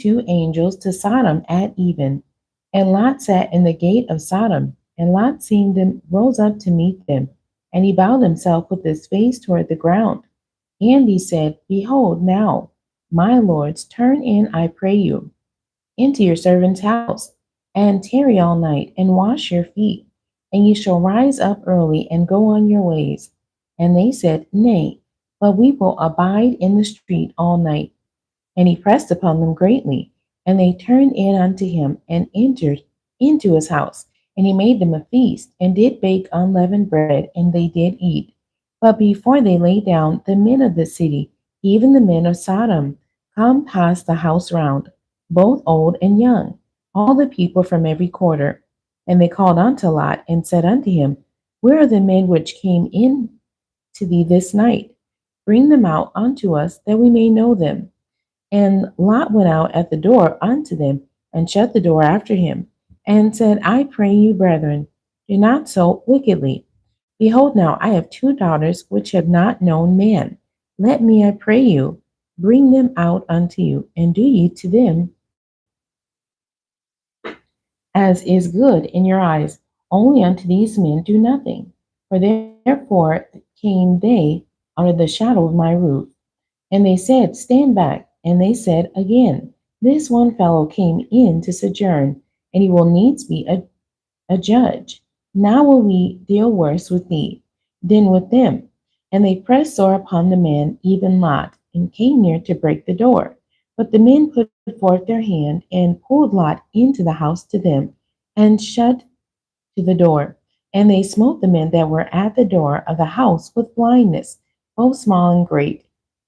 two angels to Sodom at even. And Lot sat in the gate of Sodom. And Lot, seeing them, rose up to meet them. And he bowed himself with his face toward the ground. And he said, Behold, now, my lords, turn in, I pray you, into your servant's house, and tarry all night, and wash your feet, and ye shall rise up early, and go on your ways. And they said, Nay, but we will abide in the street all night. And he pressed upon them greatly, and they turned in unto him, and entered into his house. And he made them a feast, and did bake unleavened bread, and they did eat. But before they lay down, the men of the city, even the men of Sodom, come past the house round, both old and young, all the people from every quarter. And they called unto Lot, and said unto him, Where are the men which came in to thee this night? Bring them out unto us, that we may know them. And Lot went out at the door unto them, and shut the door after him, and said, I pray you, brethren, do not so wickedly. Behold, now I have two daughters which have not known man. Let me, I pray you, bring them out unto you, and do ye to them as is good in your eyes. Only unto these men do nothing. For therefore came they under the shadow of my roof. And they said, Stand back. And they said again, This one fellow came in to sojourn, and he will needs be a judge. Now will we deal worse with thee than with them. And they pressed sore upon the man, even Lot, and came near to break the door. But the men put forth their hand, and pulled Lot into the house to them, and shut to the door. And they smote the men that were at the door of the house with blindness, both small and great,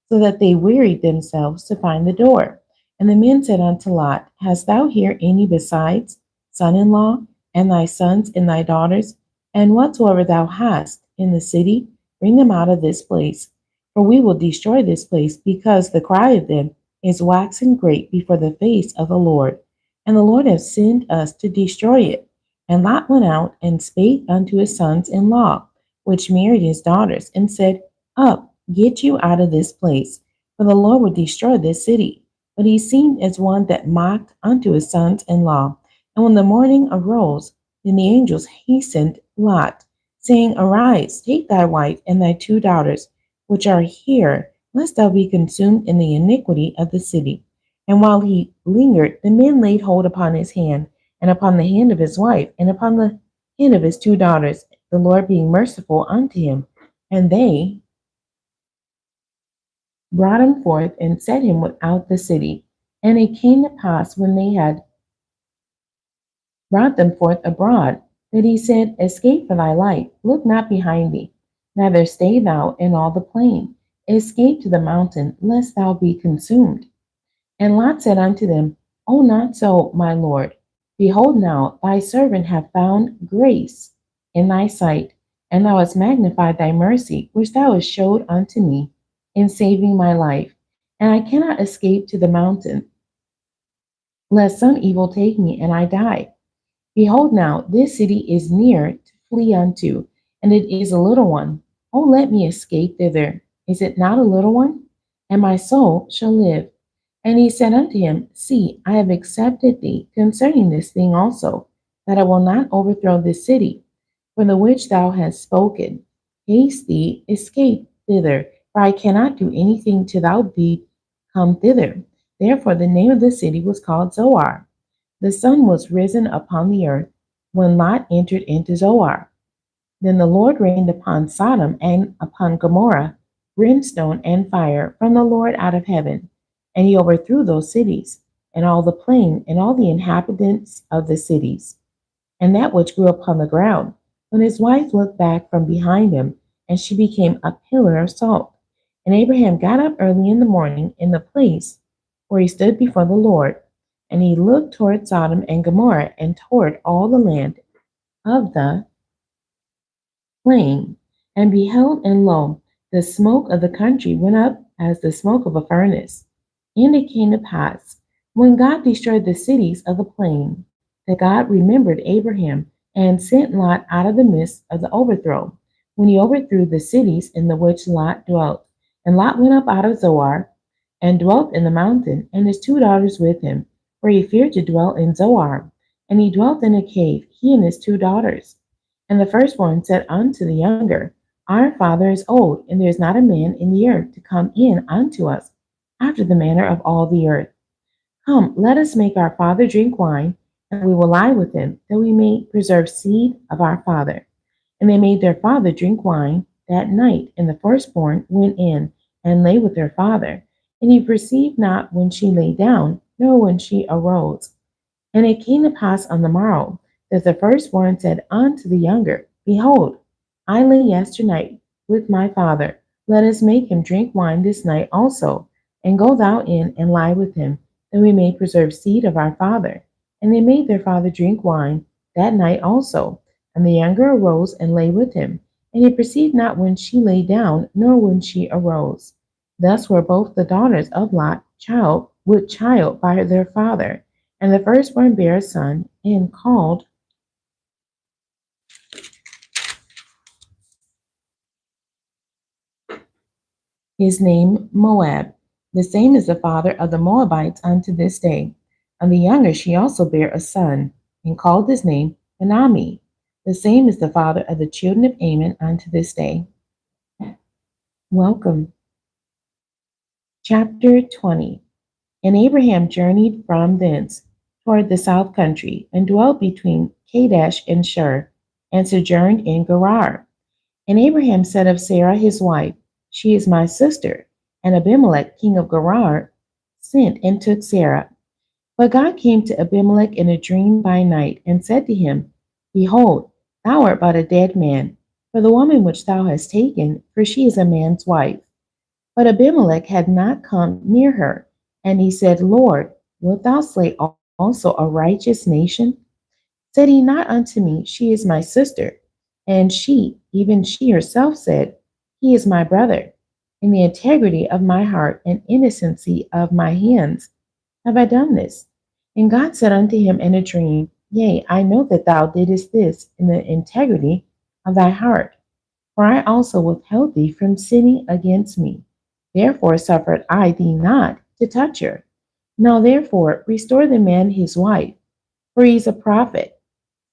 so that they wearied themselves to find the door. And the men said unto Lot, Hast thou here any besides son in law, and thy sons and thy daughters? And whatsoever thou hast in the city, bring them out of this place. For we will destroy this place, because the cry of them is waxen great before the face of the Lord. And the Lord hath sent us to destroy it. And Lot went out and spake unto his sons in law, which married his daughters, and said, Up, get you out of this place, for the Lord will destroy this city. But he seemed as one that mocked unto his sons in law. And when the morning arose, then the angels hastened Lot, saying, Arise, take thy wife and thy two daughters, which are here, lest thou be consumed in the iniquity of the city. And while he lingered, the men laid hold upon his hand, and upon the hand of his wife, and upon the hand of his two daughters, the Lord being merciful unto him. And they brought him forth and set him without the city. And it came to pass, when they had brought them forth abroad, that he said, Escape for thy life, look not behind thee, neither stay thou in all the plain. Escape to the mountain, lest thou be consumed. And Lot said unto them, O not so, my lord. Behold now, thy servant hath found grace in thy sight, and thou hast magnified thy mercy, which thou hast showed unto me in saving my life. And I cannot escape to the mountain, lest some evil take me, and I die. Behold now, this city is near to flee unto, and it is a little one. Oh, let me escape thither. Is it not a little one? And my soul shall live. And he said unto him, See, I have accepted thee concerning this thing also, that I will not overthrow this city, for the which thou hast spoken. Haste thee, escape thither, for I cannot do anything till thou be come thither. Therefore the name of the city was called Zoar. The sun was risen upon the earth when Lot entered into Zoar. Then the Lord rained upon Sodom and upon Gomorrah brimstone and fire from the Lord out of heaven, and he overthrew those cities, and all the plain, and all the inhabitants of the cities, and that which grew upon the ground. When his wife looked back from behind him, and she became a pillar of salt. And Abraham got up early in the morning in the place where he stood before the Lord, and he looked toward Sodom and Gomorrah, and toward all the land of the plain, and beheld, and lo, the smoke of the country went up as the smoke of a furnace. And it came to pass, when God destroyed the cities of the plain, that God remembered Abraham, and sent Lot out of the midst of the overthrow, when he overthrew the cities in the which Lot dwelt. And Lot went up out of Zoar, and dwelt in the mountain, and his two daughters with him, for he feared to dwell in Zoar. And he dwelt in a cave, he and his two daughters. And the firstborn said unto the younger, Our father is old, and there is not a man in the earth to come in unto us, after the manner of all the earth. Come, let us make our father drink wine, and we will lie with him, that we may preserve seed of our father. And they made their father drink wine that night, and the firstborn went in and lay with her father. And he perceived not when she lay down, nor when she arose. And it came to pass on the morrow that the firstborn said unto the younger, Behold, I lay yesternight with my father. Let us make him drink wine this night also, and go thou in and lie with him, that we may preserve seed of our father. And they made their father drink wine that night also. And the younger arose and lay with him. And he perceived not when she lay down, nor when she arose. Thus were both the daughters of Lot child with child by their father. And the firstborn bare a son, and called his name Moab. The same is the father of the Moabites unto this day. And the younger she also bare a son, and called his name Benami. The same is the father of the children of Ammon unto this day. Welcome. Chapter 20. And Abraham journeyed from thence toward the south country, and dwelt between Kadesh and Shur, and sojourned in Gerar. And Abraham said of Sarah his wife, She is my sister. And Abimelech king of Gerar sent and took Sarah. But God came to Abimelech in a dream by night, and said to him, Behold, thou art but a dead man, for the woman which thou hast taken, for she is a man's wife. But Abimelech had not come near her. And he said, Lord, wilt thou slay also a righteous nation? Said he not unto me, She is my sister? And she, even she herself, said, He is my brother. In the integrity of my heart and innocency of my hands have I done this. And God said unto him in a dream, Yea, I know that thou didst this in the integrity of thy heart, for I also withheld thee from sinning against me. Therefore suffered I thee not to touch her. Now therefore restore the man his wife, for he is a prophet,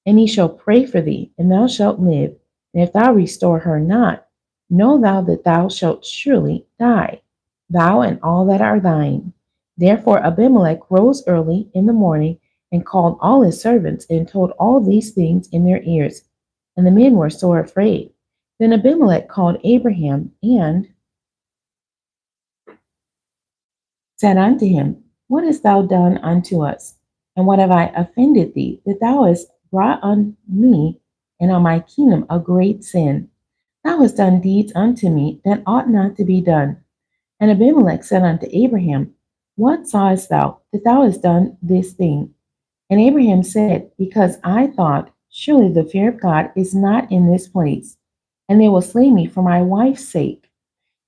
and he shall pray for thee, and thou shalt live. And if thou restore her not, know thou that thou shalt surely die, thou and all that are thine. Therefore Abimelech rose early in the morning, and called all his servants, and told all these things in their ears. And the men were sore afraid. Then Abimelech called Abraham, and said unto him, What hast thou done unto us? And what have I offended thee, that thou hast brought on me and on my kingdom a great sin? Thou hast done deeds unto me that ought not to be done. And Abimelech said unto Abraham, What sawest thou that thou hast done this thing? And Abraham said, Because I thought, Surely the fear of God is not in this place, and they will slay me for my wife's sake.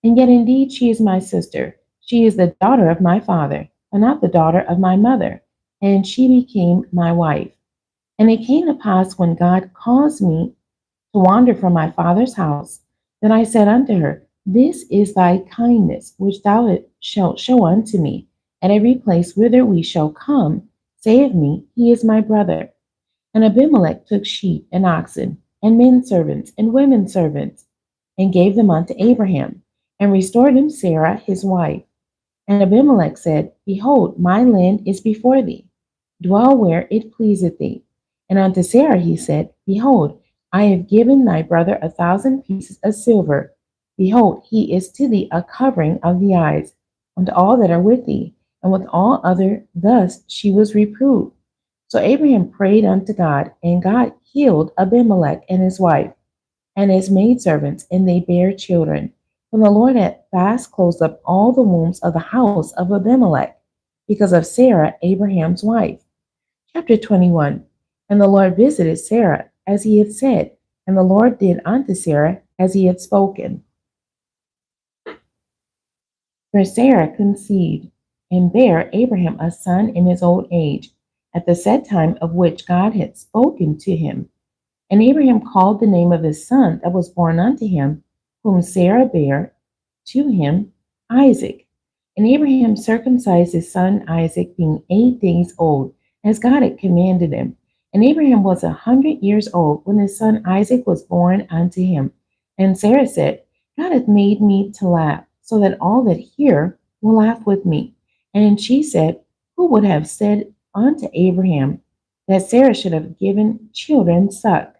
And yet indeed she is my sister. She is the daughter of my father, and not the daughter of my mother. And she became my wife. And it came to pass when God caused me to wander from my father's house, that I said unto her, This is thy kindness, which thou shalt show unto me. At every place whither we shall come, say of me, He is my brother. And Abimelech took sheep and oxen, and men servants, and women servants, and gave them unto Abraham, and restored him Sarah his wife. And Abimelech said, Behold, my land is before thee. Dwell where it pleaseth thee. And unto Sarah he said, Behold, I have given thy brother 1,000 pieces of silver. Behold, he is to thee a covering of the eyes, unto all that are with thee. And with all other thus she was reproved. So Abraham prayed unto God, and God healed Abimelech and his wife, and his maidservants, and they bare children. For the Lord had fast closed up all the wombs of the house of Abimelech, because of Sarah, Abraham's wife. Chapter 21. And the Lord visited Sarah, as he had said, and the Lord did unto Sarah as he had spoken. For Sarah conceived, and bare Abraham a son in his old age, at the set time of which God had spoken to him. And Abraham called the name of his son that was born unto him, whom Sarah bare to him, Isaac. And Abraham circumcised his son Isaac, being 8 days old, as God had commanded him. And Abraham was 100 years old when his son Isaac was born unto him. And Sarah said, God hath made me to laugh, so that all that hear will laugh with me. And she said, who would have said unto Abraham that Sarah should have given children suck?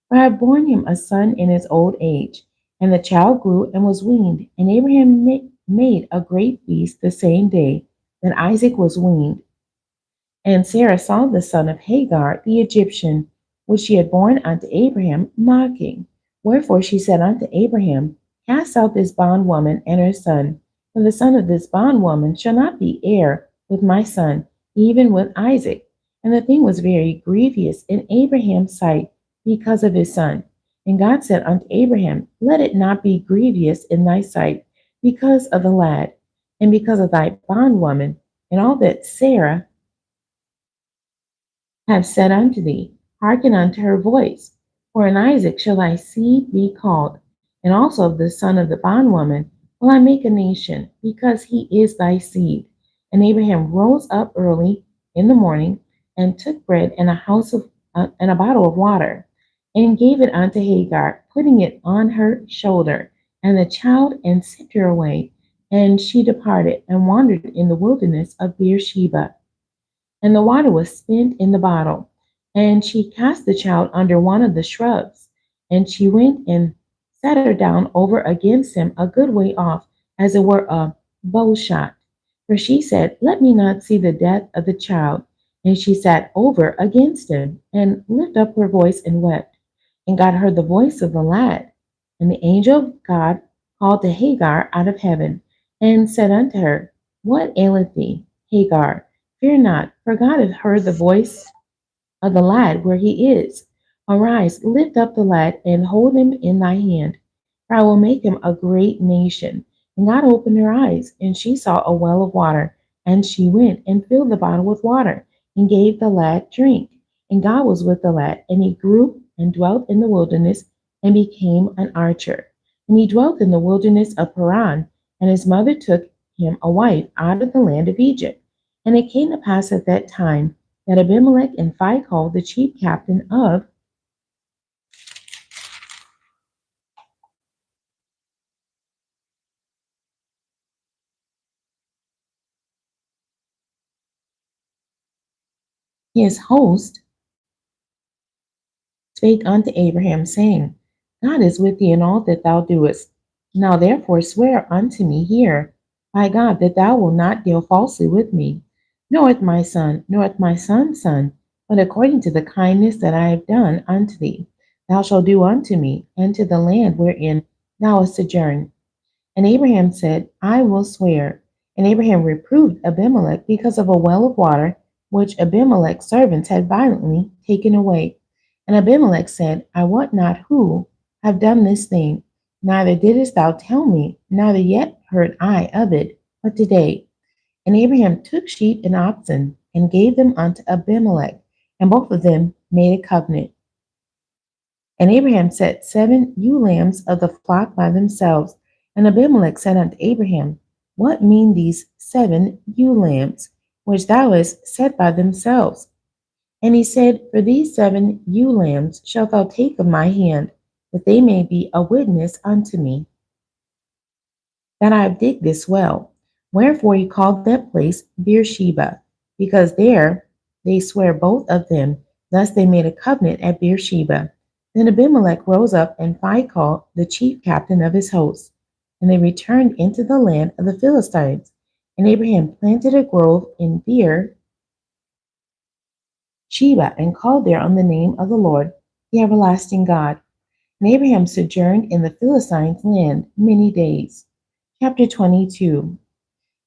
For I have borne him a son in his old age. And the child grew and was weaned, and Abraham made a great feast the same day that Isaac was weaned. And Sarah saw the son of Hagar the Egyptian, which she had borne unto Abraham, mocking. Wherefore she said unto Abraham, cast out this bondwoman and her son, for the son of this bondwoman shall not be heir with my son, even with Isaac. And the thing was very grievous in Abraham's sight because of his son. And God said unto Abraham, let it not be grievous in thy sight because of the lad, and because of thy bondwoman, and all that Sarah have said unto thee, hearken unto her voice. For in Isaac shall thy seed be called, and also of the son of the bondwoman will I make a nation, because he is thy seed. And Abraham rose up early in the morning, and took bread and and a bottle of water, and gave it unto Hagar, putting it on her shoulder, and the child, and sent her away. And she departed and wandered in the wilderness of Beersheba, and the water was spent in the bottle. And she cast the child under one of the shrubs, and she went and sat her down over against him a good way off, as it were a bow shot. For she said, let me not see the death of the child. And she sat over against him, and lifted up her voice and wept. And God heard the voice of the lad. And the angel of God called to Hagar out of heaven, and said unto her, what aileth thee, Hagar? Fear not, for God hath heard the voice of the lad where he is. Arise, lift up the lad, and hold him in thy hand, for I will make him a great nation. And God opened her eyes, and she saw a well of water. And she went and filled the bottle with water, and gave the lad drink. And God was with the lad, and he grew and dwelt in the wilderness, and became an archer. And he dwelt in the wilderness of Paran, and his mother took him a wife out of the land of Egypt. And it came to pass at that time that Abimelech and Phicol, the chief captain of his host, spake unto Abraham, saying, God is with thee in all that thou doest. Now therefore swear unto me here by God that thou wilt not deal falsely with me, nor with my son, nor with my son's son, but according to the kindness that I have done unto thee, thou shalt do unto me, and to the land wherein thou hast sojourned. And Abraham said, I will swear. And Abraham reproved Abimelech because of a well of water which Abimelech's servants had violently taken away. And Abimelech said, I wot not who have done this thing, neither didst thou tell me, neither yet heard I of it, but today. And Abraham took sheep and oxen, and gave them unto Abimelech, and both of them made a covenant. And Abraham set 7 ewe lambs of the flock by themselves. And Abimelech said unto Abraham, what mean these 7 ewe lambs, which thou hast set by themselves? And he said, for these 7 ewe lambs shalt thou take of my hand, that they may be a witness unto me that I have digged this well. Wherefore he called that place Beersheba, because there they swear both of them. Thus they made a covenant at Beersheba. Then Abimelech rose up, and Phicol, the chief captain of his hosts, and they returned into the land of the Philistines. And Abraham planted a grove in Beer Sheba, and called there on the name of the Lord, the everlasting God. And Abraham sojourned in the Philistines' land many days. Chapter 22.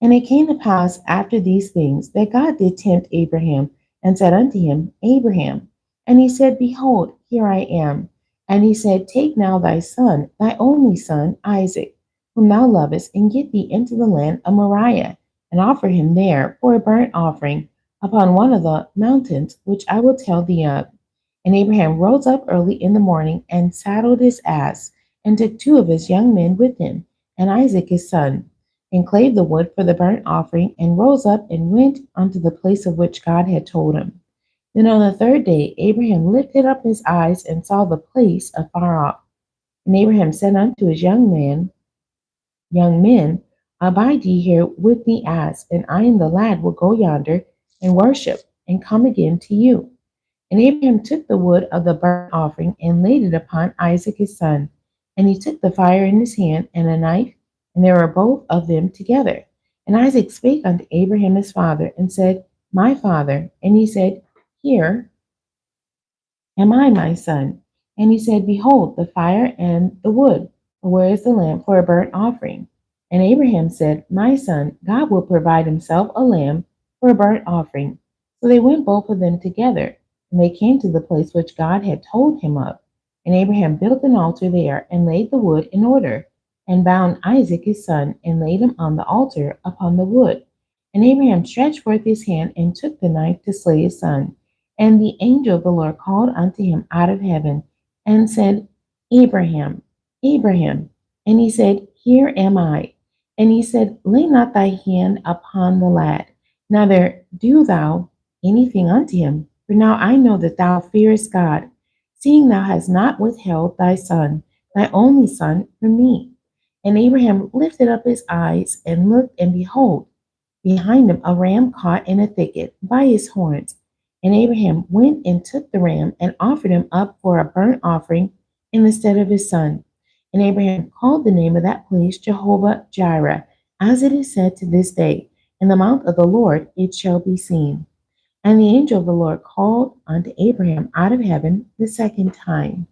And it came to pass after these things that God did tempt Abraham, and said unto him, Abraham. And he said, behold, here I am. And he said, take now thy son, thy only son, Isaac, whom thou lovest, and get thee into the land of Moriah, and offer him there for a burnt offering upon one of the mountains which I will tell thee of. And Abraham rose up early in the morning, and saddled his ass, and took 2 of his young men with him, and Isaac his son. and clave the wood for the burnt offering, and rose up and went unto the place of which God had told him. Then on the third day Abraham lifted up his eyes and saw the place afar off. And Abraham said unto his young men, abide ye here with the ass, and I and the lad will go yonder and worship, and come again to you. And Abraham took the wood of the burnt offering and laid it upon Isaac his son. And he took the fire in his hand and a knife, and they were both of them together. And Isaac spake unto Abraham his father, and said, My father. And he said, Here am I, my son? And he said, Behold, the fire and the wood, but where is the lamb for a burnt offering? And Abraham said, My son, God will provide himself a lamb for a burnt offering. So they went both of them together, and they came to the place which God had told him of. And Abraham built an altar there, and laid the wood in order, and bound Isaac his son, and laid him on the altar upon the wood. And Abraham stretched forth his hand, and took the knife to slay his son. And the angel of the Lord called unto him out of heaven, and said, Abraham, Abraham. And he said, Here am I. And he said, Lay not thy hand upon the lad, neither do thou anything unto him. For now I know that thou fearest God, seeing thou hast not withheld thy son, thy only son, from me. And Abraham lifted up his eyes and looked, and behold, behind him a ram caught in a thicket by his horns. And Abraham went and took the ram and offered him up for a burnt offering in the stead of his son. And Abraham called the name of that place Jehovah Jireh, as it is said to this day, In the mount of the Lord it shall be seen. And the angel of the Lord called unto Abraham out of heaven the second time,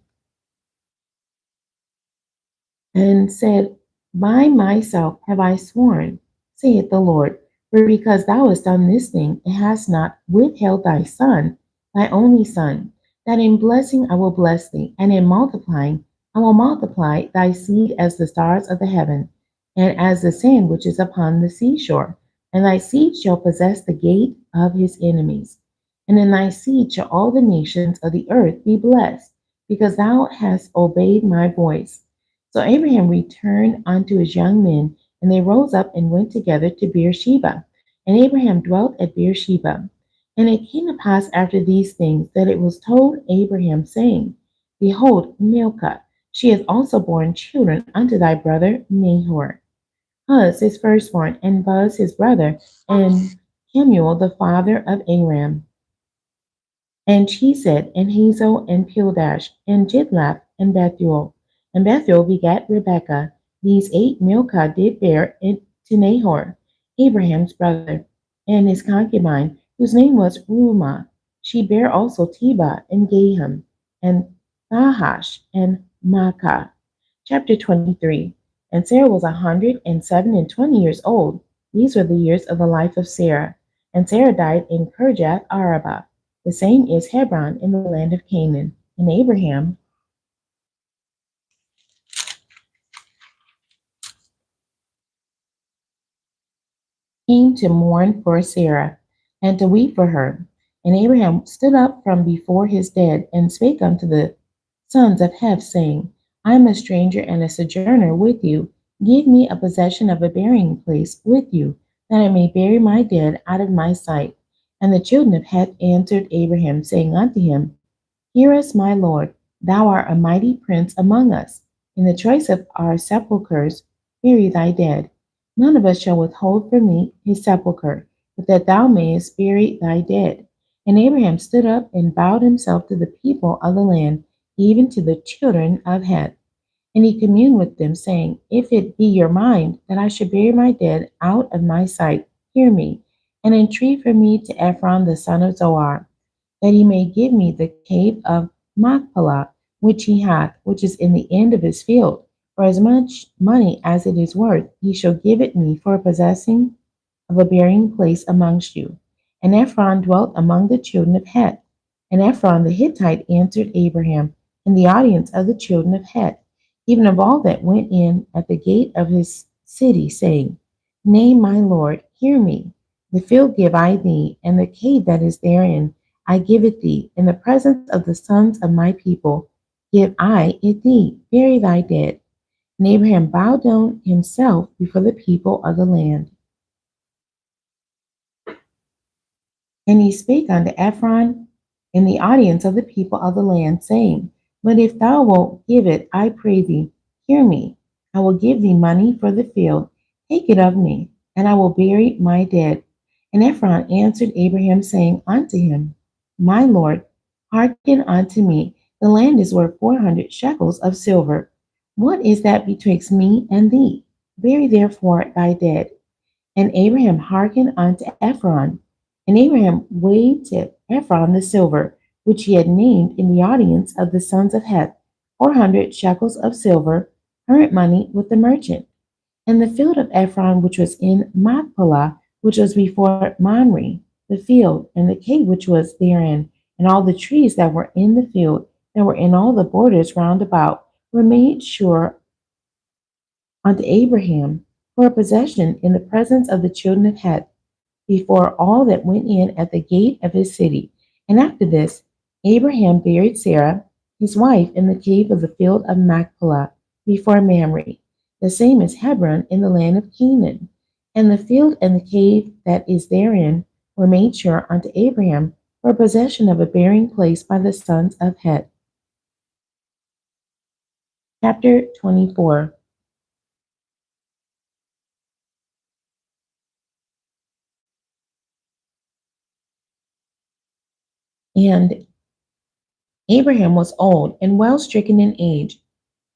and said, By myself have I sworn, saith the Lord, for because thou hast done this thing, and hast not withheld thy son, thy only son, that in blessing I will bless thee, and in multiplying I will multiply thy seed as the stars of the heaven, and as the sand which is upon the seashore. And thy seed shall possess the gate of his enemies. And in thy seed shall all the nations of the earth be blessed, because thou hast obeyed my voice. So Abraham returned unto his young men, and they rose up and went together to Beersheba. And Abraham dwelt at Beersheba. And it came to pass after these things that it was told Abraham, saying, Behold, Milcah, she hath also borne children unto thy brother Nahor, Huz his firstborn, and Buz his brother, and Kemuel the father of Aram, and Chesed, and Hazel, and Pildash, and Jidlaph, and Bethuel. And Bethuel begat Rebekah. These eight Milcah did bear to Nahor, Abraham's brother, and his concubine, whose name was Reumah. She bare also Tebah, and Gaham, and Thahash, and Maacah. Chapter 23. And Sarah was 127 old. These were the years of the life of Sarah. And Sarah died in Kirjath Arabah. The same is Hebron in the land of Canaan. And Abraham came to mourn for Sarah, and to weep for her. And Abraham stood up from before his dead, and spake unto the sons of Heth, saying, I am a stranger and a sojourner with you. Give me a possession of a burying place with you, that I may bury my dead out of my sight. And the children of Heth answered Abraham, saying unto him, Hear us, my Lord, thou art a mighty prince among us. In the choice of our sepulchres, bury thy dead. None of us shall withhold from thee his sepulchre, but that thou mayest bury thy dead. And Abraham stood up and bowed himself to the people of the land, even to the children of Heth. And he communed with them, saying, If it be your mind that I should bury my dead out of my sight, hear me, and entreat for me to Ephron the son of Zohar, that he may give me the cave of Machpelah, which he hath, which is in the end of his field. For as much money as it is worth, he shall give it me for possessing of a burying place amongst you. And Ephron dwelt among the children of Heth. And Ephron the Hittite answered Abraham in the audience of the children of Heth, even of all that went in at the gate of his city, saying, Nay, my Lord, hear me. The field give I thee, and the cave that is therein I give it thee. In the presence of the sons of my people give I it thee. Bury thy dead. And Abraham bowed down himself before the people of the land. And he spake unto Ephron in the audience of the people of the land, saying, But if thou wilt give it, I pray thee, hear me. I will give thee money for the field. Take it of me, and I will bury my dead. And Ephron answered Abraham, saying unto him, My Lord, hearken unto me. The land is worth 400 shekels of silver. What is that betwixt me and thee? Bury therefore thy dead. And Abraham hearkened unto Ephron. And Abraham weighed to Ephron the silver, which he had named in the audience of the sons of Heth, 400 shekels of silver, current money with the merchant. And the field of Ephron, which was in Machpelah, which was before Mamre, the field, and the cave which was therein, and all the trees that were in the field, that were in all the borders round about, were made sure unto Abraham for a possession in the presence of the children of Heth, before all that went in at the gate of his city. And after this, Abraham buried Sarah, his wife, in the cave of the field of Machpelah, before Mamre. The same as Hebron in the land of Canaan. And the field and the cave that is therein were made sure unto Abraham for possession of a burying place by the sons of Heth. Chapter 24. And Abraham was old and well stricken in age,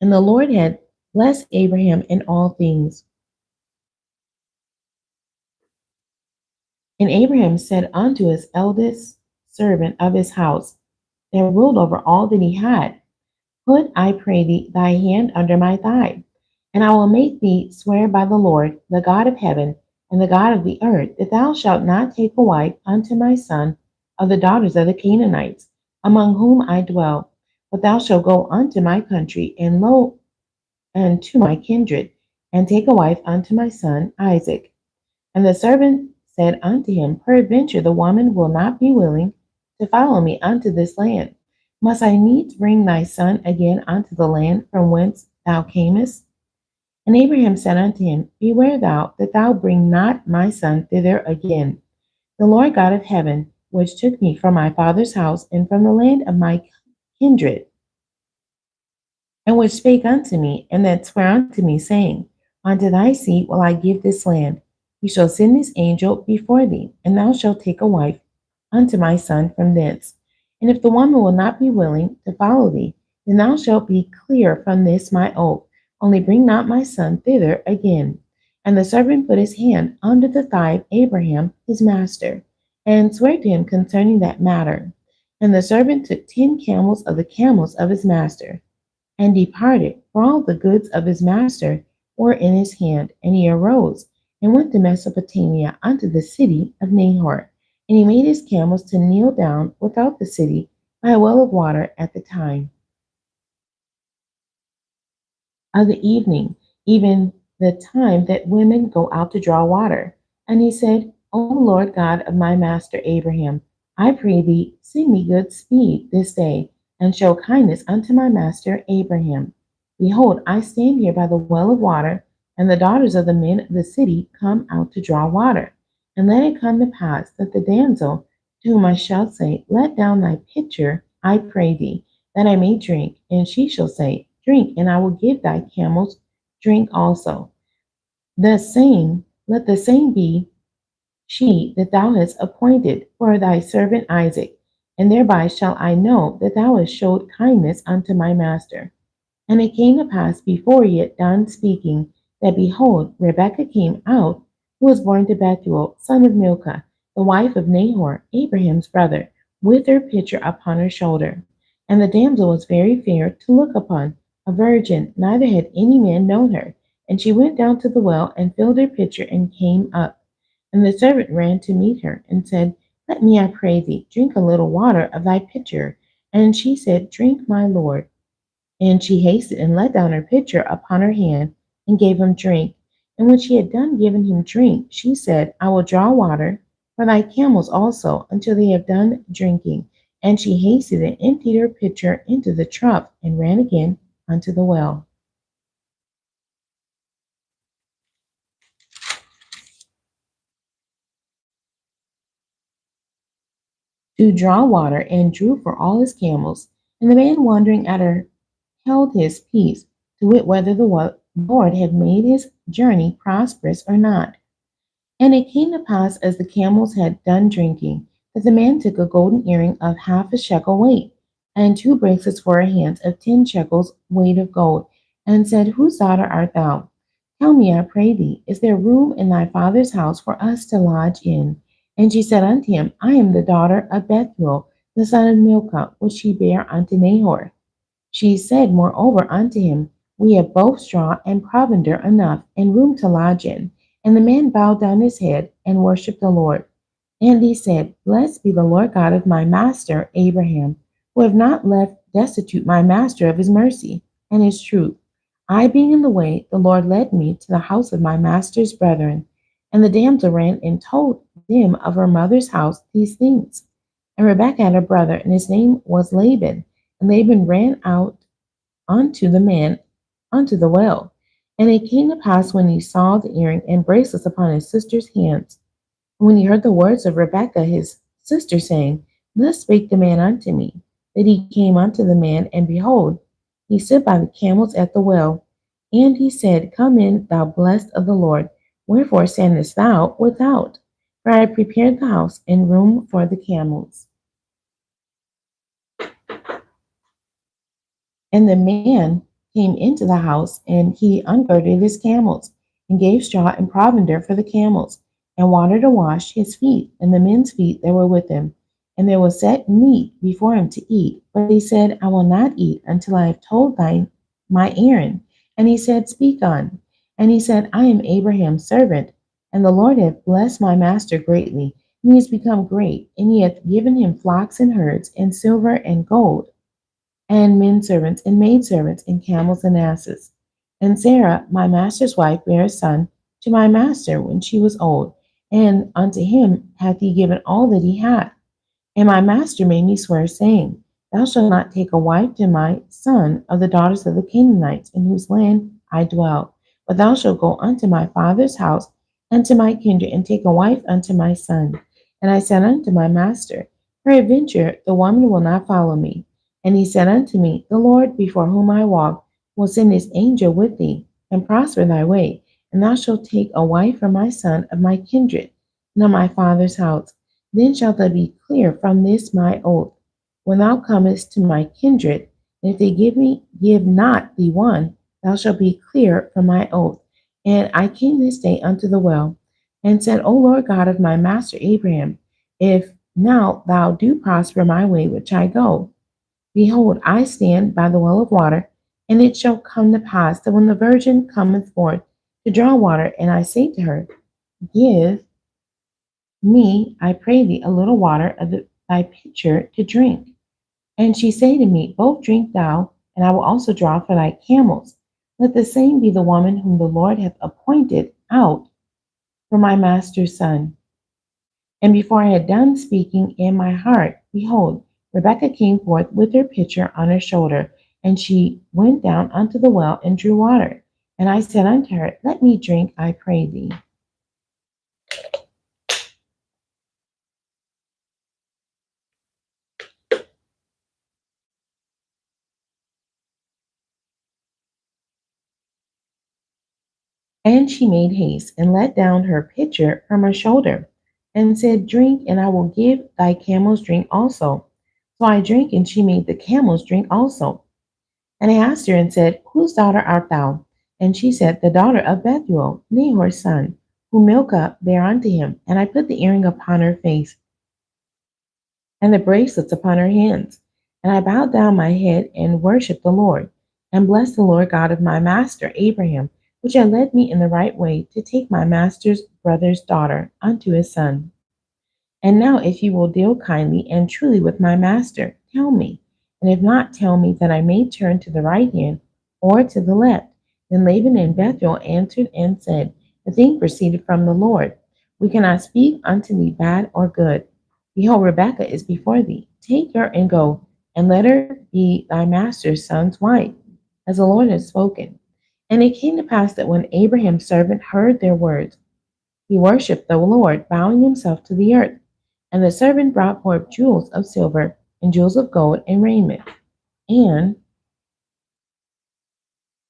and the Lord had blessed Abraham in all things. And Abraham said unto his eldest servant of his house, that ruled over all that he had, Put, I pray thee, thy hand under my thigh, and I will make thee swear by the Lord, the God of heaven, and the God of the earth, that thou shalt not take a wife unto my son of the daughters of the Canaanites, among whom I dwell, but thou shalt go unto my country, and to my kindred, and take a wife unto my son Isaac. And the servant said unto him, Peradventure the woman will not be willing to follow me unto this land. Must I needs bring thy son again unto the land from whence thou camest? And Abraham said unto him, Beware thou that thou bring not my son thither again. The Lord God of heaven, which took me from my father's house and from the land of my kindred, and which spake unto me, and that sware unto me, saying, Unto thy seed will I give this land. He shall send his angel before thee, and thou shalt take a wife unto my son from thence. And if the woman will not be willing to follow thee, then thou shalt be clear from this my oath. Only bring not my son thither again. And the servant put his hand under the thigh of Abraham his master, and sware to him concerning that matter. And the servant took 10 camels of the camels of his master, and departed, for all the goods of his master were in his hand. And he arose and went to Mesopotamia unto the city of Nahor. And he made his camels to kneel down without the city by a well of water at the time of the evening, even the time that women go out to draw water. And he said, O Lord God of my master Abraham, I pray thee, send me good speed this day, and show kindness unto my master Abraham. Behold, I stand here by the well of water, and the daughters of the men of the city come out to draw water. And let it come to pass that the damsel to whom I shall say, Let down thy pitcher, I pray thee, that I may drink, and she shall say, Drink, and I will give thy camels drink also. Let the same be she that thou hast appointed for thy servant Isaac, and thereby shall I know that thou hast showed kindness unto my master. And it came to pass before he had done speaking, that behold, Rebekah came out, who was born to Bethuel, son of Milcah, the wife of Nahor, Abraham's brother, with her pitcher upon her shoulder. And the damsel was very fair to look upon, a virgin, neither had any man known her. And she went down to the well, and filled her pitcher, and came up. And the servant ran to meet her, and said, Let me, I pray thee, drink a little water of thy pitcher. And she said, Drink, my lord. And she hasted and let down her pitcher upon her hand, and gave him drink. And when she had done giving him drink, she said, I will draw water for thy camels also, until they have done drinking. And she hasted and emptied her pitcher into the trough, and ran again unto the well. to draw water and drew for all his camels. And the man wondering at her held his peace, to wit whether the Lord had made his journey prosperous or not. And it came to pass, as the camels had done drinking, that the man took a golden earring of half a shekel weight, and two bracelets for her hands of 10 shekels weight of gold, and said, Whose daughter art thou? Tell me, I pray thee, is there room in thy father's house for us to lodge in? And she said unto him, I am the daughter of Bethuel, the son of Milcah, which she bare unto Nahor. She said moreover unto him, We have both straw and provender enough, and room to lodge in. And the man bowed down his head and worshipped the Lord. And he said, Blessed be the Lord God of my master Abraham, who have not left destitute my master of his mercy and his truth. I being in the way, the Lord led me to the house of my master's brethren. And the damsel ran and told them of her mother's house these things. And Rebekah had a brother, and his name was Laban. And Laban ran out unto the man unto the well. And it came to pass, when he saw the earring and bracelets upon his sister's hands, when he heard the words of Rebekah his sister, saying, Thus spake the man unto me, that he came unto the man, and behold, he stood by the camels at the well. And he said, Come in, thou blessed of the Lord. Wherefore standest thou without? For I have prepared the house and room for the camels. And the man came into the house, and he ungirded his camels, and gave straw and provender for the camels, and water to wash his feet, and the men's feet that were with him. And there was set meat before him to eat. But he said, I will not eat until I have told my errand. And he said, Speak on. And he said, I am Abraham's servant, and the Lord hath blessed my master greatly, and he is become great, and he hath given him flocks and herds, and silver and gold and men servants and maid servants and camels and asses. And Sarah, my master's wife, bare a son to my master when she was old, and unto him hath he given all that he had. And my master made me swear, saying, Thou shalt not take a wife to my son of the daughters of the Canaanites, in whose land I dwell, but thou shalt go unto my father's house and to my kindred, and take a wife unto my son. And I said unto my master, Peradventure the woman will not follow me. And he said unto me, The Lord before whom I walk will send his angel with thee, and prosper thy way, and thou shalt take a wife for my son of my kindred, and of my father's house. Then shalt thou be clear from this my oath, when thou comest to my kindred, and if they give not thee one, thou shalt be clear from my oath. And I came this day unto the well, and said, O Lord God of my master Abraham, if now thou do prosper my way which I go, behold, I stand by the well of water, and it shall come to pass that when the virgin cometh forth to draw water, and I say to her, Give me, I pray thee, a little water of thy pitcher to drink. And she say to me, Both drink thou, and I will also draw for thy camels. Let the same be the woman whom the Lord hath appointed out for my master's son. And before I had done speaking in my heart, behold, Rebekah came forth with her pitcher on her shoulder, and she went down unto the well and drew water. And I said unto her, Let me drink, I pray thee. And she made haste, and let down her pitcher from her shoulder, and said, Drink, and I will give thy camels drink also. So I drank, and she made the camels drink also. And I asked her and said, Whose daughter art thou? And she said, The daughter of Bethuel, Nahor's son, whom Milcah bare unto him. And I put the earring upon her face, and the bracelets upon her hands. And I bowed down my head and worshipped the Lord, and blessed the Lord God of my master Abraham, which had led me in the right way to take my master's brother's daughter unto his son. And now, if you will deal kindly and truly with my master, tell me. And if not, tell me, that I may turn to the right hand or to the left. Then Laban and Bethuel answered and said, The thing proceeded from the Lord. We cannot speak unto thee bad or good. Behold, Rebekah is before thee. Take her and go, and let her be thy master's son's wife, as the Lord has spoken. And it came to pass that when Abraham's servant heard their words, he worshipped the Lord, bowing himself to the earth. And the servant brought forth jewels of silver and jewels of gold and raiment, and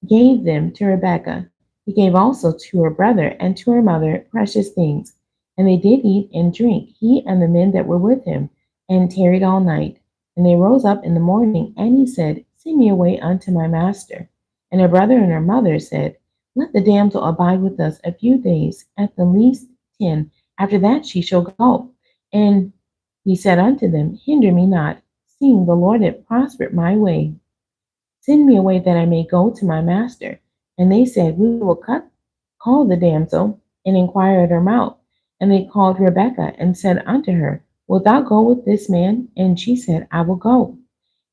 gave them to Rebekah. He gave also to her brother and to her mother precious things. And they did eat and drink, he and the men that were with him, and tarried all night. And they rose up in the morning, and he said, Send me away unto my master. And her brother and her mother said, Let the damsel abide with us a few days, at the least 10. After that she shall go. And he said unto them, Hinder me not, seeing the Lord hath prospered my way. Send me away that I may go to my master. And they said, We will call the damsel and inquire at her mouth. And they called Rebekah and said unto her, Wilt thou go with this man? And she said, I will go.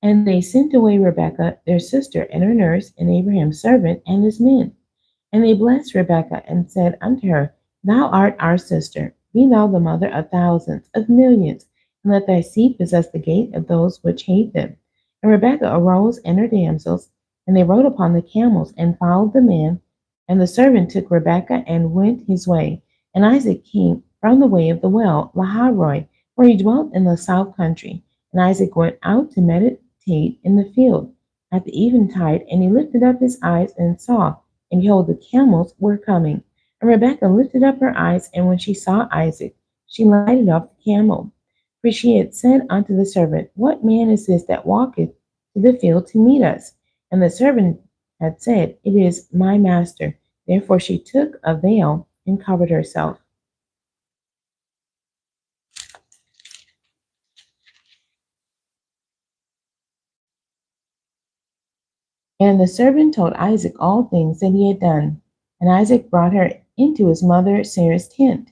And they sent away Rebekah, their sister, and her nurse, and Abraham's servant, and his men. And they blessed Rebekah and said unto her, Thou art our sister. Be thou the mother of thousands, of millions, and let thy seed possess the gate of those which hate them. And Rebekah arose and her damsels, and they rode upon the camels and followed the man. And the servant took Rebekah and went his way. And Isaac came from the way of the well, Lahairoi, where he dwelt in the south country. And Isaac went out to meditate in the field at the eventide, and he lifted up his eyes and saw, and behold, the camels were coming. And Rebekah lifted up her eyes, and when she saw Isaac, she lighted off the camel. For she had said unto the servant, What man is this that walketh to the field to meet us? And the servant had said, It is my master. Therefore she took a veil and covered herself. And the servant told Isaac all things that he had done. And Isaac brought her into his mother Sarah's tent,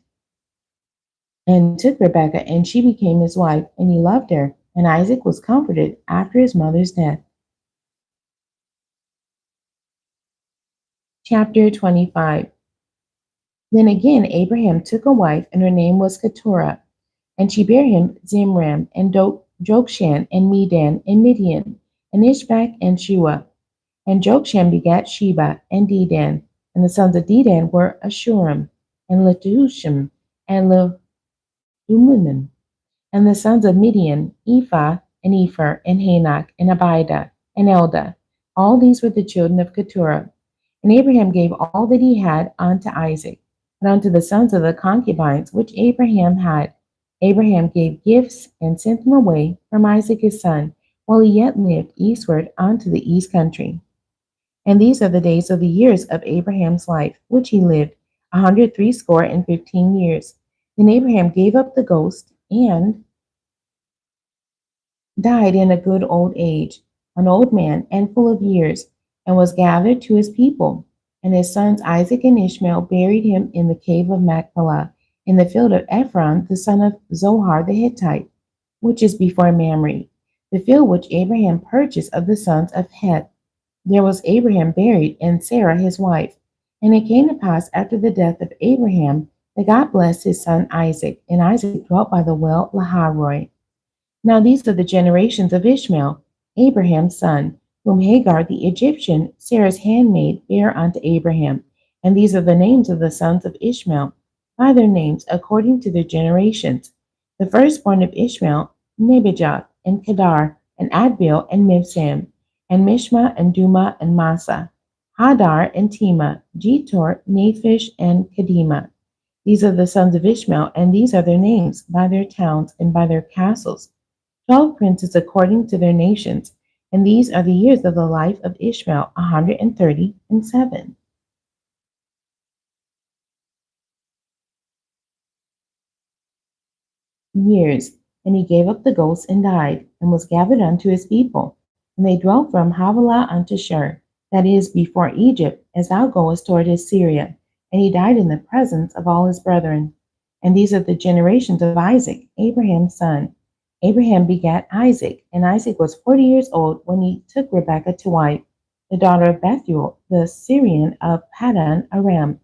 and took Rebekah, and she became his wife, and he loved her. And Isaac was comforted after his mother's death. Chapter 25. Then again Abraham took a wife, and her name was Keturah. And she bare him Zimram, and Jokshan, and Medan, and Midian, and Ishbak, and Shua. And Jokshan begat Sheba, and Dedan. And the sons of Dedan were Ashurim, and Letushim, and Leumim. And the sons of Midian, Ephah, and Epher, and Hanok, and Abida, and Eldah. All these were the children of Keturah. And Abraham gave all that he had unto Isaac. And unto the sons of the concubines which Abraham had, Abraham gave gifts and sent them away from Isaac his son, while he yet lived eastward unto the east country. And these are the days of the years of Abraham's life, which he lived, 160 and 15 years. Then Abraham gave up the ghost, and died in a good old age, an old man and full of years, and was gathered to his people. And his sons Isaac and Ishmael buried him in the cave of Machpelah, in the field of Ephron, the son of Zohar the Hittite, which is before Mamre, the field which Abraham purchased of the sons of Heth. There was Abraham buried, and Sarah his wife. And it came to pass after the death of Abraham that God blessed his son Isaac, and Isaac dwelt by the well Lahairoi. Now these are the generations of Ishmael, Abraham's son, whom Hagar the Egyptian, Sarah's handmaid, bare unto Abraham. And these are the names of the sons of Ishmael, by their names according to their generations. The firstborn of Ishmael, Nebajoth, and Kedar, and Adbeel, and Mibsam, and Mishma, and Duma, and Massa, Hadar, and Tema, Jetor, Naphish, and Kedema. These are the sons of Ishmael, and these are their names, by their towns, and by their castles. 12 princes according to their nations, and these are the years of the life of Ishmael, 137 years. And he gave up the ghost and died, and was gathered unto his people. And they dwelt from Havilah unto Shur, that is, before Egypt, as thou goest toward Assyria. And he died in the presence of all his brethren. And these are the generations of Isaac, Abraham's son. Abraham begat Isaac, and Isaac was 40 years old when he took Rebekah to wife, the daughter of Bethuel, the Syrian of Paddan Aram,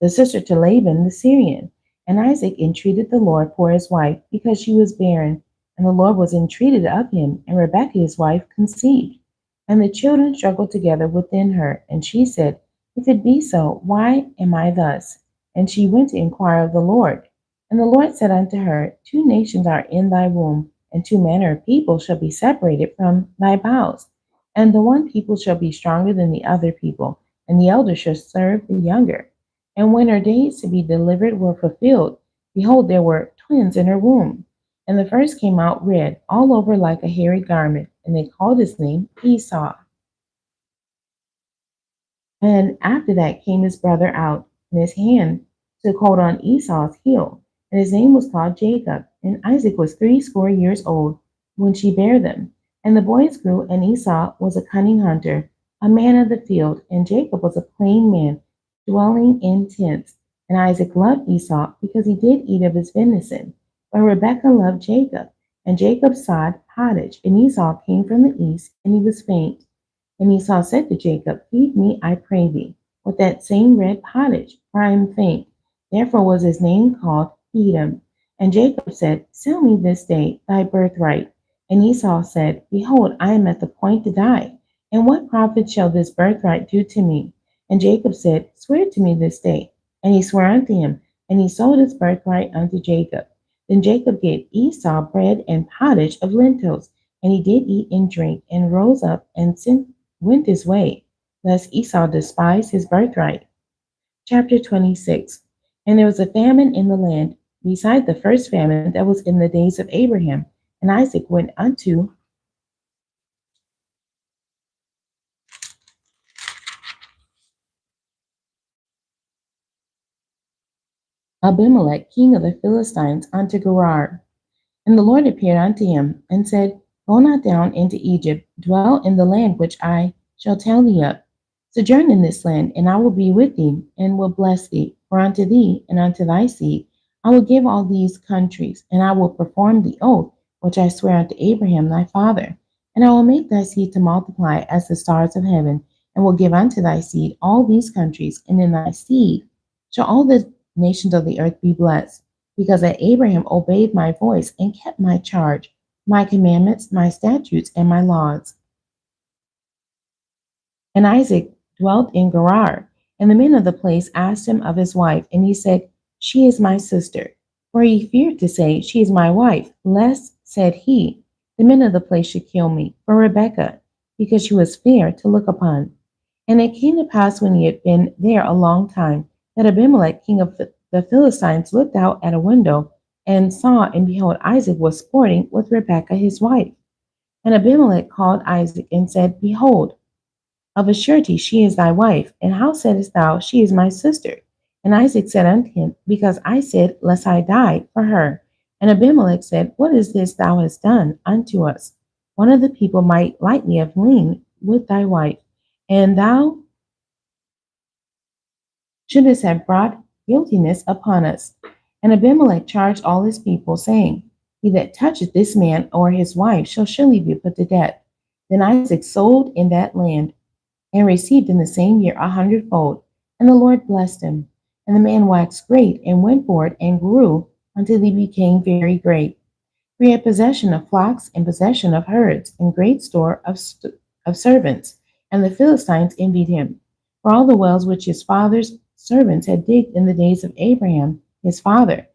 the sister to Laban the Syrian. And Isaac entreated the Lord for his wife, because she was barren. And the Lord was entreated of him, and Rebekah his wife conceived. And the children struggled together within her, and she said, If it be so, why am I thus? And she went to inquire of the Lord. And the Lord said unto her, Two nations are in thy womb, and two manner of people shall be separated from thy bowels. And the one people shall be stronger than the other people, and the elder shall serve the younger. And when her days to be delivered were fulfilled, behold, there were twins in her womb. And the first came out red, all over like a hairy garment, and they called his name Esau. And after that came his brother out, and his hand took hold on Esau's heel, and his name was called Jacob. And Isaac was 60 years old when she bare them. And the boys grew, and Esau was a cunning hunter, a man of the field, and Jacob was a plain man, dwelling in tents. And Isaac loved Esau because he did eat of his venison, but Rebekah loved Jacob. And Jacob sought pottage, and Esau came from the east, and he was faint. And Esau said to Jacob, Feed me, I pray thee, with that same red pottage, for I am faint. Therefore was his name called Edom. And Jacob said, Sell me this day thy birthright. And Esau said, Behold, I am at the point to die. And what profit shall this birthright do to me? And Jacob said, Swear to me this day. And he swore unto him, and he sold his birthright unto Jacob. Then Jacob gave Esau bread and pottage of lentils, and he did eat and drink, and rose up and went his way. Thus Esau despised his birthright. Chapter 26. And there was a famine in the land, beside the first famine that was in the days of Abraham. And Isaac went unto Abimelech, king of the Philistines, unto Gerar. And the Lord appeared unto him, and said, Go not down into Egypt, dwell in the land which I shall tell thee of. Sojourn in this land, and I will be with thee, and will bless thee. For unto thee and unto thy seed I will give all these countries, and I will perform the oath which I swear unto Abraham thy father. And I will make thy seed to multiply as the stars of heaven, and will give unto thy seed all these countries, and in thy seed shall all the nations of the earth be blessed, because that Abraham obeyed my voice and kept my charge, my commandments, my statutes, and my laws. And Isaac dwelt in Gerar. And the men of the place asked him of his wife, and he said, She is my sister. For he feared to say, She is my wife, lest, said he, the men of the place should kill me for Rebekah, because she was fair to look upon. And it came to pass when he had been there a long time, that Abimelech, king of the Philistines, looked out at a window and saw, and behold, Isaac was sporting with Rebekah his wife. And Abimelech called Isaac and said, Behold, of a surety she is thy wife. And how saidst thou, She is my sister? And Isaac said unto him, Because I said, Lest I die for her. And Abimelech said, What is this thou hast done unto us? One of the people might lightly have lain with thy wife, and thou shouldest have brought guiltiness upon us. And Abimelech charged all his people, saying, He that toucheth this man or his wife shall surely be put to death. Then Isaac sold in that land, and received in the same year 100-fold. And the Lord blessed him. And the man waxed great, and went forward, and grew until he became very great. For he had possession of flocks, and possession of herds, and great store of servants. And the Philistines envied him. For all the wells which his father's servants had digged in the days of Abraham his father,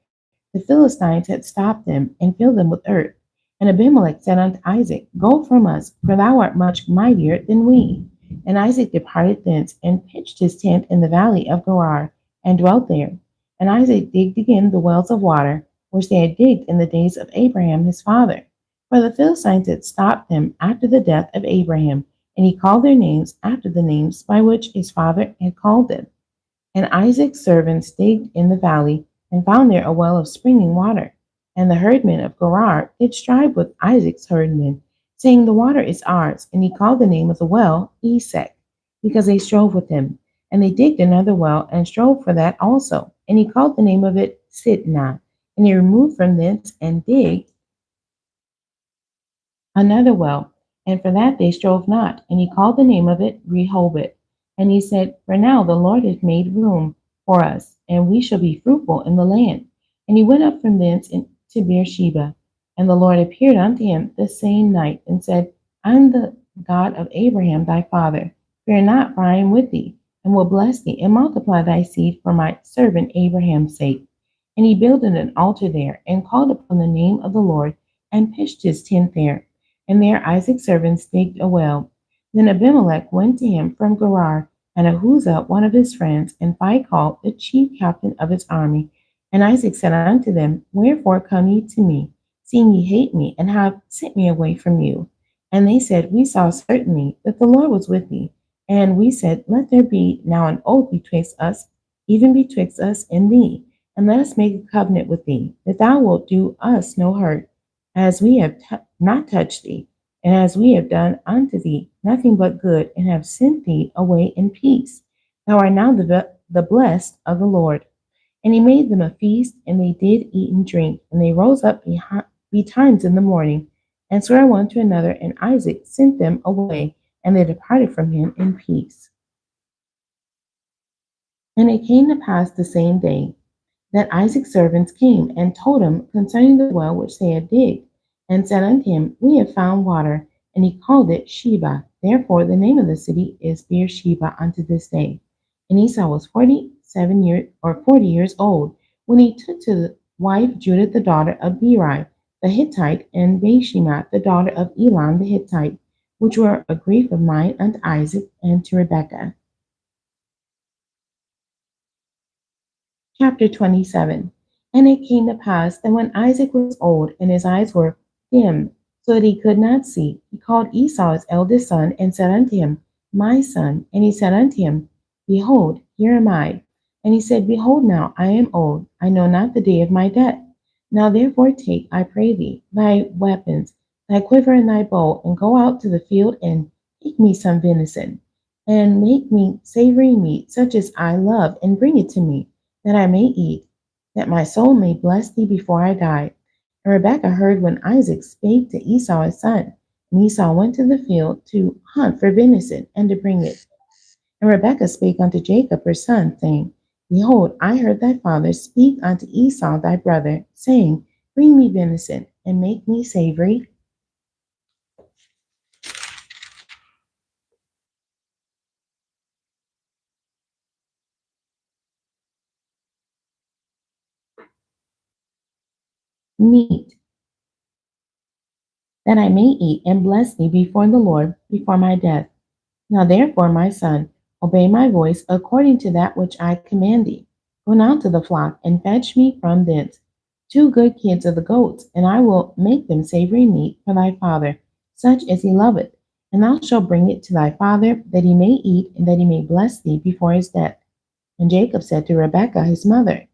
the Philistines had stopped them, and filled them with earth. And Abimelech said unto Isaac, Go from us, for thou art much mightier than we. And Isaac departed thence, and pitched his tent in the valley of Gerar, and dwelt there. And Isaac digged again the wells of water, which they had digged in the days of Abraham his father. For the Philistines had stopped them after the death of Abraham, and he called their names after the names by which his father had called them. And Isaac's servants digged in the valley, and found there a well of springing water. And the herdmen of Gerar did strive with Isaac's herdmen, saying, The water is ours. And he called the name of the well Esek, because they strove with him. And they digged another well, and strove for that also. And he called the name of it Sitnah. And he removed from thence, and digged another well, and for that they strove not. And he called the name of it Rehoboth. And he said, For now the Lord hath made room for us, and we shall be fruitful in the land. And he went up from thence into Beersheba. And the Lord appeared unto him the same night, and said, I am the God of Abraham thy father. Fear not, for I am with thee, and will bless thee, and multiply thy seed for my servant Abraham's sake. And he built an altar there, and called upon the name of the Lord, and pitched his tent there. And there Isaac's servants digged a well. Then Abimelech went to him from Gerar, and Ahuzah, one of his friends, and Phicol, the chief captain of his army. And Isaac said unto them, Wherefore come ye to me, seeing ye hate me, and have sent me away from you? And they said, We saw certainly that the Lord was with thee. And we said, Let there be now an oath betwixt us, even betwixt us and thee, and let us make a covenant with thee, that thou wilt do us no hurt, as we have not touched thee, and as we have done unto thee nothing but good, and have sent thee away in peace. Thou art now the blessed of the Lord. And he made them a feast, and they did eat and drink, and they rose up betimes in the morning, and sware one to another, and Isaac sent them away, and they departed from him in peace. And it came to pass the same day that Isaac's servants came and told him concerning the well which they had digged, and said unto him, We have found water. And he called it Sheba. Therefore the name of the city is Beersheba unto this day. And Esau was 40 years old when he took to wife Judith the daughter of Beri the Hittite, and Bashemath the daughter of Elon the Hittite, which were a grief of mine unto Isaac and to Rebekah. Chapter 27. And it came to pass that when Isaac was old, and his eyes were dim, so that he could not see, he called Esau his eldest son, and said unto him, My son. And he said unto him, Behold, here am I. And he said, Behold now, I am old, I know not the day of my death. Now therefore take, I pray thee, thy weapons, thy quiver and thy bow, and go out to the field, and take me some venison, and make me savory meat, such as I love, and bring it to me, that I may eat, that my soul may bless thee before I die. And Rebekah heard when Isaac spake to Esau his son. And Esau went to the field to hunt for venison, and to bring it. And Rebekah spake unto Jacob her son, saying, Behold, I heard thy father speak unto Esau thy brother, saying, Bring me venison, and make me savory meat, that I may eat and bless thee before the Lord before my death. Now therefore, my son, obey my voice according to that which I command thee. Go now to the flock, and fetch me from thence 2 good kids of the goats, and I will make them savory meat for thy father, such as he loveth. And thou shalt bring it to thy father, that he may eat, and that he may bless thee before his death. And Jacob said to Rebekah his mother,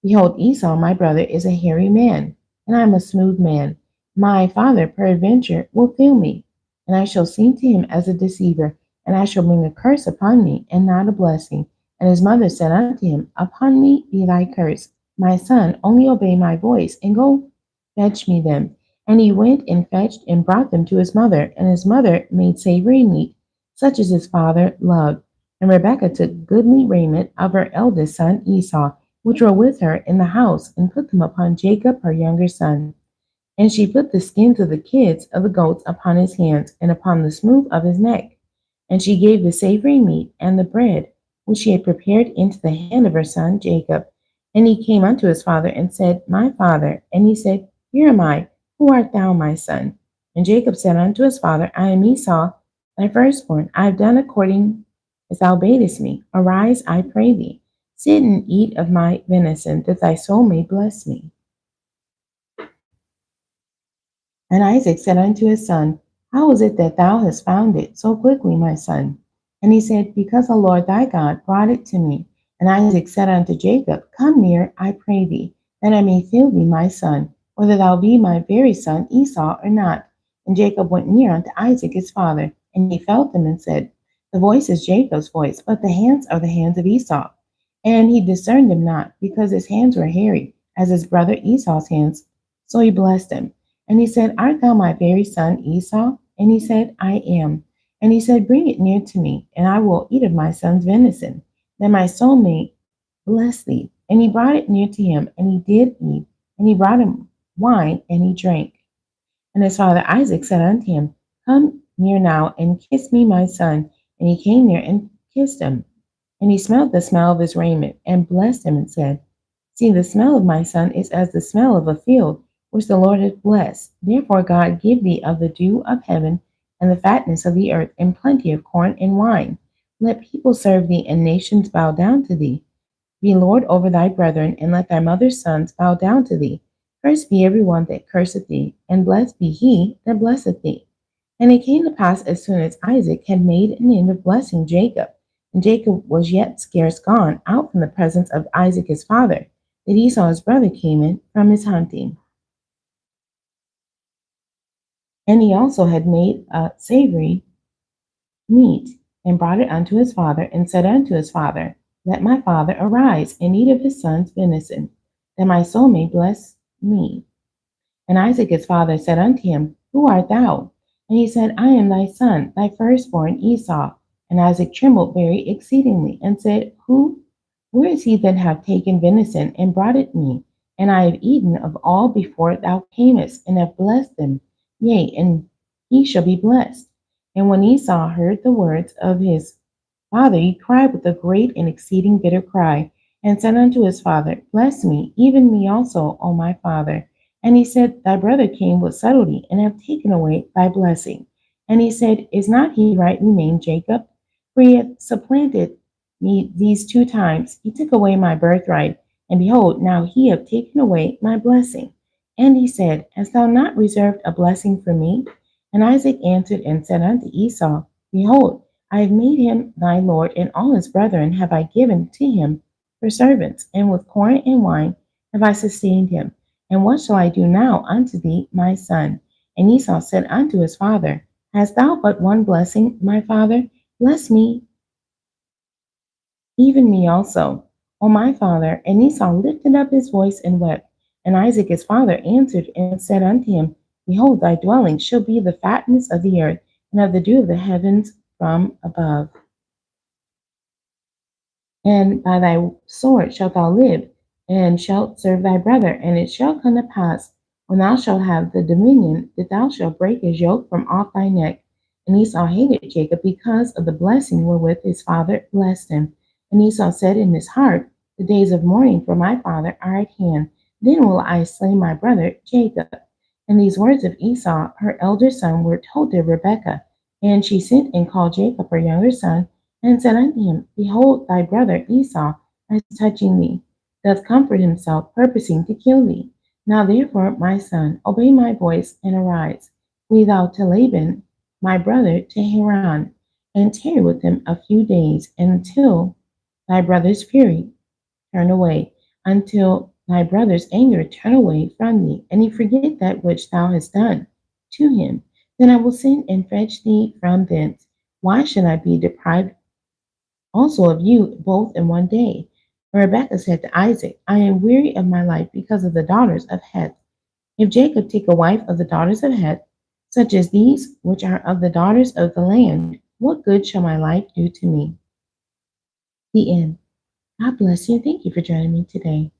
Behold, Esau my brother is a hairy man, and I am a smooth man. My father peradventure will fail me, and I shall seem to him as a deceiver, and I shall bring a curse upon me, and not a blessing. And his mother said unto him, Upon me be thy curse. My son, only obey my voice, and go fetch me them. And he went and fetched and brought them to his mother, and his mother made savory meat, such as his father loved. And Rebekah took goodly raiment of her eldest son Esau, which were with her in the house, and put them upon Jacob her younger son. And she put the skins of the kids of the goats upon his hands, and upon the smooth of his neck. And she gave the savory meat and the bread, which she had prepared, into the hand of her son Jacob. And he came unto his father, and said, My father. And he said, Here am I. Who art thou, my son? And Jacob said unto his father, I am Esau, thy firstborn. I have done according as thou badest me. Arise, I pray thee. Sit and eat of my venison, that thy soul may bless me. And Isaac said unto his son, How is it that thou hast found it so quickly, my son? And he said, Because the Lord thy God brought it to me. And Isaac said unto Jacob, Come near, I pray thee, that I may feel thee, my son, whether thou be my very son Esau or not. And Jacob went near unto Isaac his father, and he felt him, and said, The voice is Jacob's voice, but the hands are the hands of Esau. And he discerned him not, because his hands were hairy, as his brother Esau's hands. So he blessed him. And he said, Art thou my very son Esau? And he said, I am. And he said, Bring it near to me, and I will eat of my son's venison, that my soul may bless thee. And he brought it near to him, and he did eat. And he brought him wine, and he drank. And his father Isaac said unto him, Come near now, and kiss me, my son. And he came near and kissed him. And he smelled the smell of his raiment, and blessed him, and said, See, the smell of my son is as the smell of a field which the Lord hath blessed. Therefore, God give thee of the dew of heaven and the fatness of the earth and plenty of corn and wine. Let people serve thee and nations bow down to thee. Be Lord over thy brethren, and let thy mother's sons bow down to thee. Cursed be every one that curseth thee, and blessed be he that blesseth thee. And it came to pass as soon as Isaac had made an end of blessing Jacob, and Jacob was yet scarce gone out from the presence of Isaac his father, that Esau his brother came in from his hunting. And he also had made a savory meat, and brought it unto his father, and said unto his father, Let my father arise, and eat of his son's venison, that my soul may bless me. And Isaac his father said unto him, Who art thou? And he said, I am thy son, thy firstborn Esau. And Isaac trembled very exceedingly, and said, Who? Where is he that hath taken venison, and brought it me? And I have eaten of all before thou camest, and have blessed them. Yea, and he shall be blessed. And when Esau heard the words of his father, he cried with a great and exceeding bitter cry, and said unto his father, Bless me, even me also, O my father. And he said, Thy brother came with subtlety, and have taken away thy blessing. And he said, Is not he rightly named Jacob? For he hath supplanted me these 2 times. He took away my birthright, and behold, now he hath taken away my blessing. And he said, Hast thou not reserved a blessing for me? And Isaac answered and said unto Esau, Behold, I have made him thy lord, and all his brethren have I given to him for servants, and with corn and wine have I sustained him. And what shall I do now unto thee, my son? And Esau said unto his father, Hast thou but one blessing, my father? Bless me, even me also, O my father. And Esau lifted up his voice and wept. And Isaac his father answered and said unto him, Behold, thy dwelling shall be the fatness of the earth, and of the dew of the heavens from above. And by thy sword shalt thou live, and shalt serve thy brother. And it shall come to pass, when thou shalt have the dominion, that thou shalt break his yoke from off thy neck. And Esau hated Jacob because of the blessing wherewith his father blessed him. And Esau said in his heart, The days of mourning for my father are at hand. Then will I slay my brother Jacob. And these words of Esau, her elder son, were told to Rebekah. And she sent and called Jacob, her younger son, and said unto him, Behold, thy brother Esau, as touching thee, doth comfort himself, purposing to kill thee. Now therefore, my son, obey my voice, and arise. Flee thou to Laban, my brother, to Haran, and tarry with him a few days, until thy brother's fury turn away, until thy brother's anger turn away from thee, and he forget that which thou hast done to him. Then I will send and fetch thee from thence. Why should I be deprived also of you both in one day? And Rebekah said to Isaac, I am weary of my life because of the daughters of Heth. If Jacob take a wife of the daughters of Heth, such as these which are of the daughters of the land, what good shall my life do to me? The end. God bless you. Thank you for joining me today.